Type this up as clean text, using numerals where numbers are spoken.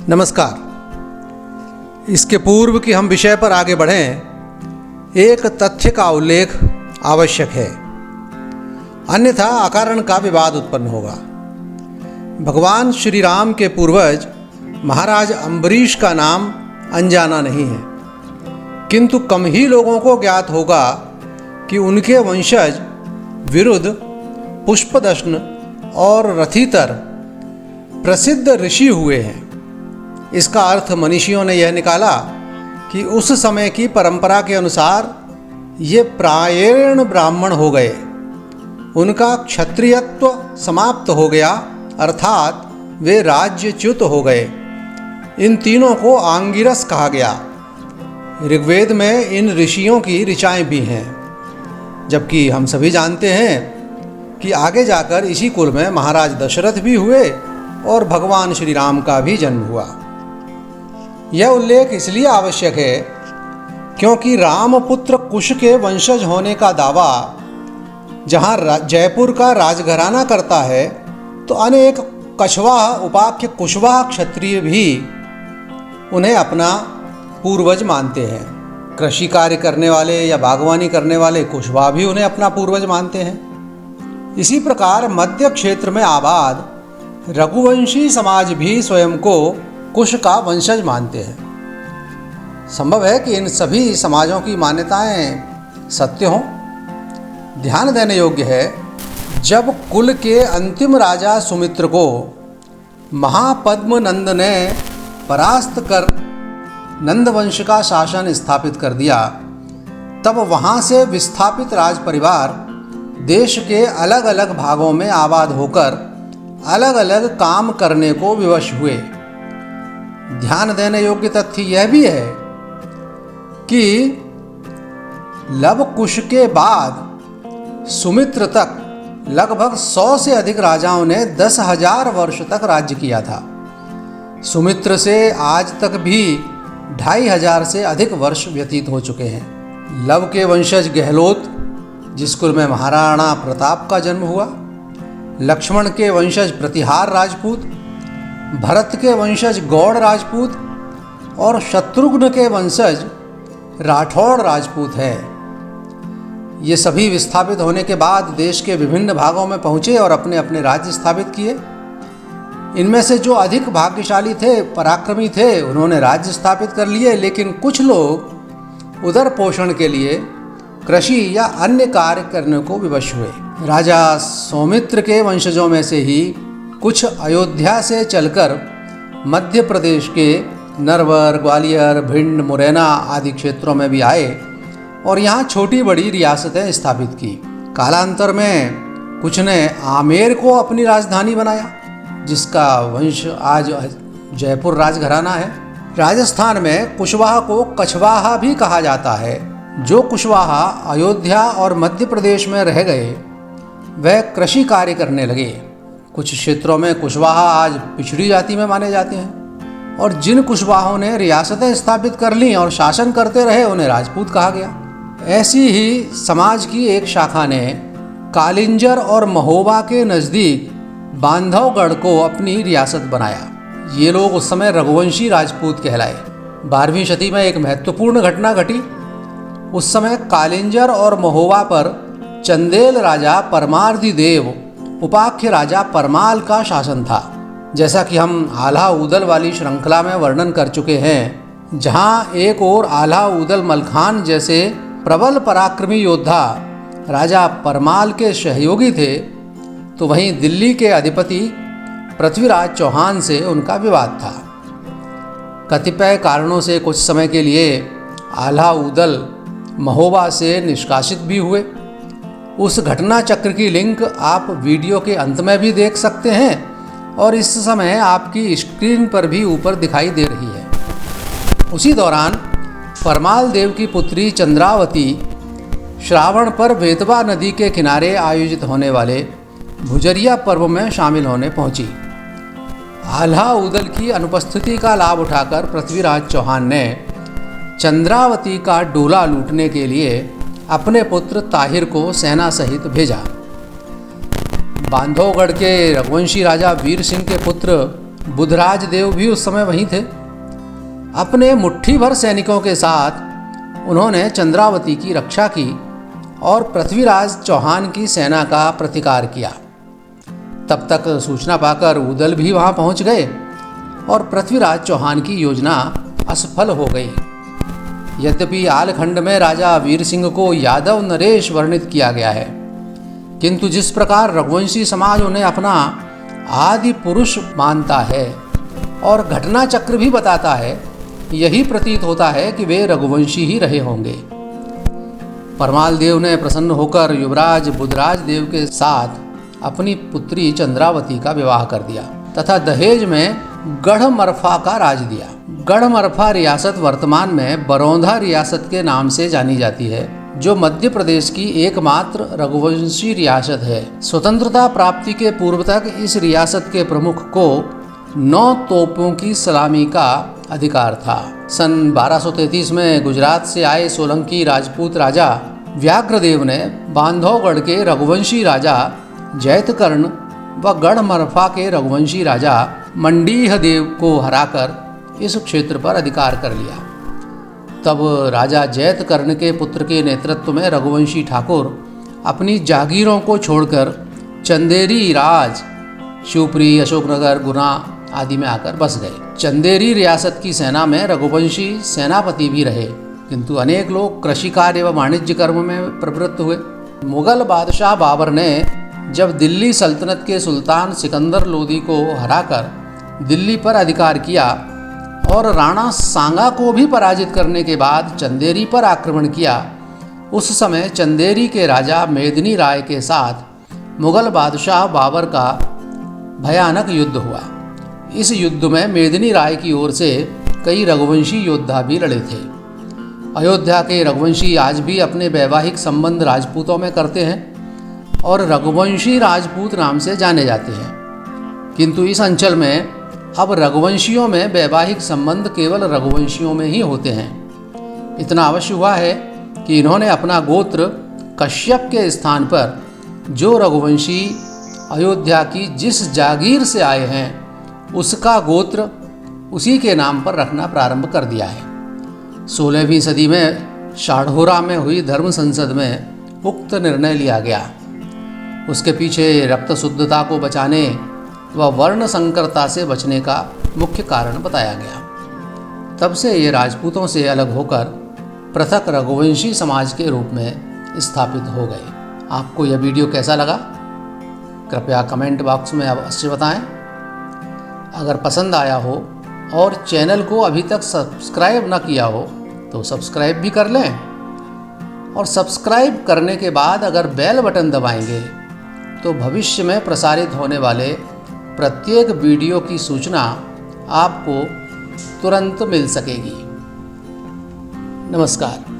नमस्कार। इसके पूर्व कि हम विषय पर आगे बढ़ें, एक तथ्य का उल्लेख आवश्यक है, अन्यथा अकारण का विवाद उत्पन्न होगा। भगवान श्री राम के पूर्वज महाराज अम्बरीश का नाम अनजाना नहीं है, किंतु कम ही लोगों को ज्ञात होगा कि उनके वंशज विरुद्ध, पुष्पदशन और रथितर प्रसिद्ध ऋषि हुए हैं। इसका अर्थ मनीषियों ने यह निकाला कि उस समय की परंपरा के अनुसार ये प्रायेण ब्राह्मण हो गए, उनका क्षत्रियत्व समाप्त हो गया, अर्थात वे राज्यच्युत हो गए। इन तीनों को आंगिरस कहा गया। ऋग्वेद में इन ऋषियों की ऋचाएँ भी हैं, जबकि हम सभी जानते हैं कि आगे जाकर इसी कुल में महाराज दशरथ भी हुए और भगवान श्री राम का भी जन्म हुआ। यह उल्लेख इसलिए आवश्यक है क्योंकि रामपुत्र कुश के वंशज होने का दावा जहाँ जयपुर का राजघराना करता है, तो अनेक कछवाह उपाख्य कुशवाह क्षत्रिय भी उन्हें अपना पूर्वज मानते हैं। कृषि कार्य करने वाले या बागवानी करने वाले कुशवाह भी उन्हें अपना पूर्वज मानते हैं। इसी प्रकार मध्य क्षेत्र में आबाद रघुवंशी समाज भी स्वयं को कुश का वंशज मानते हैं। संभव है कि इन सभी समाजों की मान्यताएं सत्य हों। ध्यान देने योग्य है, जब कुल के अंतिम राजा सुमित्र को महापद्म नंद ने परास्त कर नंदवंश का शासन स्थापित कर दिया, तब वहाँ से विस्थापित राज परिवार देश के अलग अलग भागों में आबाद होकर अलग अलग काम करने को विवश हुए। ध्यान देने योग्य तथ्य यह भी है कि लव कुश के बाद सुमित्र तक लगभग 100 से अधिक राजाओं ने 10,000 वर्ष तक राज्य किया था। सुमित्र से आज तक भी 2,500 से अधिक वर्ष व्यतीत हो चुके हैं। लव के वंशज गहलोत, जिस कुल में महाराणा प्रताप का जन्म हुआ, लक्ष्मण के वंशज प्रतिहार राजपूत, भरत के वंशज गौड़ राजपूत और शत्रुघ्न के वंशज राठौड़ राजपूत है। ये सभी विस्थापित होने के बाद देश के विभिन्न भागों में पहुँचे और अपने अपने राज्य स्थापित किए। इनमें से जो अधिक भाग्यशाली थे, पराक्रमी थे, उन्होंने राज्य स्थापित कर लिए, लेकिन कुछ लोग उदर पोषण के लिए कृषि या अन्य कार्य करने को विवश हुए। राजा सौमित्र के वंशजों में से ही कुछ अयोध्या से चलकर मध्य प्रदेश के नरवर, ग्वालियर, भिंड, मुरैना आदि क्षेत्रों में भी आए और यहाँ छोटी बड़ी रियासतें स्थापित की। कालांतर में कुछ ने आमेर को अपनी राजधानी बनाया, जिसका वंश आज जयपुर राजघराना है। राजस्थान में कुशवाहा को कछवाहा भी कहा जाता है। जो कुशवाहा अयोध्या और मध्य प्रदेश में रह गए, वह कृषि कार्य करने लगे। कुछ क्षेत्रों में कुशवाहा आज पिछड़ी जाति में माने जाते हैं, और जिन कुशवाहों ने रियासतें स्थापित कर लीं और शासन करते रहे, उन्हें राजपूत कहा गया। ऐसी ही समाज की एक शाखा ने कालिंजर और महोबा के नज़दीक बांधवगढ़ को अपनी रियासत बनाया। ये लोग उस समय रघुवंशी राजपूत कहलाए। 12वीं शती में एक महत्वपूर्ण घटना घटी। उस समय कालिंजर और महोबा पर चंदेल राजा परमार्दी देव उपाख्य राजा परमाल का शासन था। जैसा कि हम आल्हा ऊदल वाली श्रृंखला में वर्णन कर चुके हैं, जहाँ एक ओर आल्हा ऊदल मलखान जैसे प्रबल पराक्रमी योद्धा राजा परमाल के सहयोगी थे, तो वहीं दिल्ली के अधिपति पृथ्वीराज चौहान से उनका विवाद था। कतिपय कारणों से कुछ समय के लिए आल्हा ऊदल महोबा से निष्कासित भी हुए। उस घटना चक्र की लिंक आप वीडियो के अंत में भी देख सकते हैं और इस समय आपकी स्क्रीन पर भी ऊपर दिखाई दे रही है। उसी दौरान परमाल देव की पुत्री चंद्रावती श्रावण पर बेतवा नदी के किनारे आयोजित होने वाले भुजरिया पर्व में शामिल होने पहुंची। आल्हा ऊदल की अनुपस्थिति का लाभ उठाकर पृथ्वीराज चौहान ने चंद्रावती का डोला लूटने के लिए अपने पुत्र ताहिर को सेना सहित भेजा। बांधवगढ़ के रघुवंशी राजा वीर सिंह के पुत्र बुधराज देव भी उस समय वहीं थे। अपने मुट्ठी भर सैनिकों के साथ उन्होंने चंद्रावती की रक्षा की और पृथ्वीराज चौहान की सेना का प्रतिकार किया। तब तक सूचना पाकर उदल भी वहां पहुंच गए और पृथ्वीराज चौहान की योजना असफल हो गई। यद्यपि आलखंड में राजा वीर सिंह को यादव नरेश वर्णित किया गया है, किंतु जिस प्रकार रघुवंशी समाज उन्हें अपना आदि पुरुष मानता है और घटना चक्र भी बताता है, यही प्रतीत होता है कि वे रघुवंशी ही रहे होंगे। परमाल देव ने प्रसन्न होकर युवराज बुधराज देव के साथ अपनी पुत्री चंद्रावती का विवाह कर दिया तथा दहेज में गढ़मरफा का राज दिया। गढ़मरफा रियासत वर्तमान में बरौंधा रियासत के नाम से जानी जाती है, जो मध्य प्रदेश की एकमात्र रघुवंशी रियासत है। स्वतंत्रता प्राप्ति के पूर्व तक इस रियासत के प्रमुख को 9 तोपों की सलामी का अधिकार था। सन 1233 में गुजरात से आए सोलंकी राजपूत राजा व्याघ्रदेव ने बांधवगढ़ के रघुवंशी राजा जैतकर्ण व गढ़मरफा के रघुवंशी राजा मंडीह देव को हराकर इस क्षेत्र पर अधिकार कर लिया। तब राजा जैतकर्ण के पुत्र के नेतृत्व में रघुवंशी ठाकुर अपनी जागीरों को छोड़कर चंदेरी राज, शिवपुरी, अशोकनगर, गुना आदि में आकर बस गए। चंदेरी रियासत की सेना में रघुवंशी सेनापति भी रहे, किंतु अनेक लोग कृषि कार्य व वाणिज्य कर्म में प्रवृत्त हुए। मुगल बादशाह बाबर ने जब दिल्ली सल्तनत के सुल्तान सिकंदर लोदी को हराकर दिल्ली पर अधिकार किया और राणा सांगा को भी पराजित करने के बाद चंदेरी पर आक्रमण किया, उस समय चंदेरी के राजा मेदिनी राय के साथ मुगल बादशाह बाबर का भयानक युद्ध हुआ। इस युद्ध में मेदिनी राय की ओर से कई रघुवंशी योद्धा भी लड़े थे। अयोध्या के रघुवंशी आज भी अपने वैवाहिक संबंध राजपूतों में करते हैं और रघुवंशी राजपूत नाम से जाने जाते हैं, किंतु इस अंचल में अब रघुवंशियों में वैवाहिक संबंध केवल रघुवंशियों में ही होते हैं। इतना अवश्य हुआ है कि इन्होंने अपना गोत्र कश्यप के स्थान पर जो रघुवंशी अयोध्या की जिस जागीर से आए हैं उसका गोत्र उसी के नाम पर रखना प्रारंभ कर दिया है। 16वीं सदी में शाढ़ोरा में हुई धर्म संसद में उक्त निर्णय लिया गया। उसके पीछे रक्त शुद्धता को बचाने व वर्ण संकरता से बचने का मुख्य कारण बताया गया। तब से ये राजपूतों से अलग होकर पृथक रघुवंशी समाज के रूप में स्थापित हो गए। आपको यह वीडियो कैसा लगा कृपया कमेंट बॉक्स में अवश्य बताएं। अगर पसंद आया हो और चैनल को अभी तक सब्सक्राइब न किया हो तो सब्सक्राइब भी कर लें, और सब्सक्राइब करने के बाद अगर बेल बटन दबाएंगे तो भविष्य में प्रसारित होने वाले प्रत्येक वीडियो की सूचना आपको तुरंत मिल सकेगी। नमस्कार।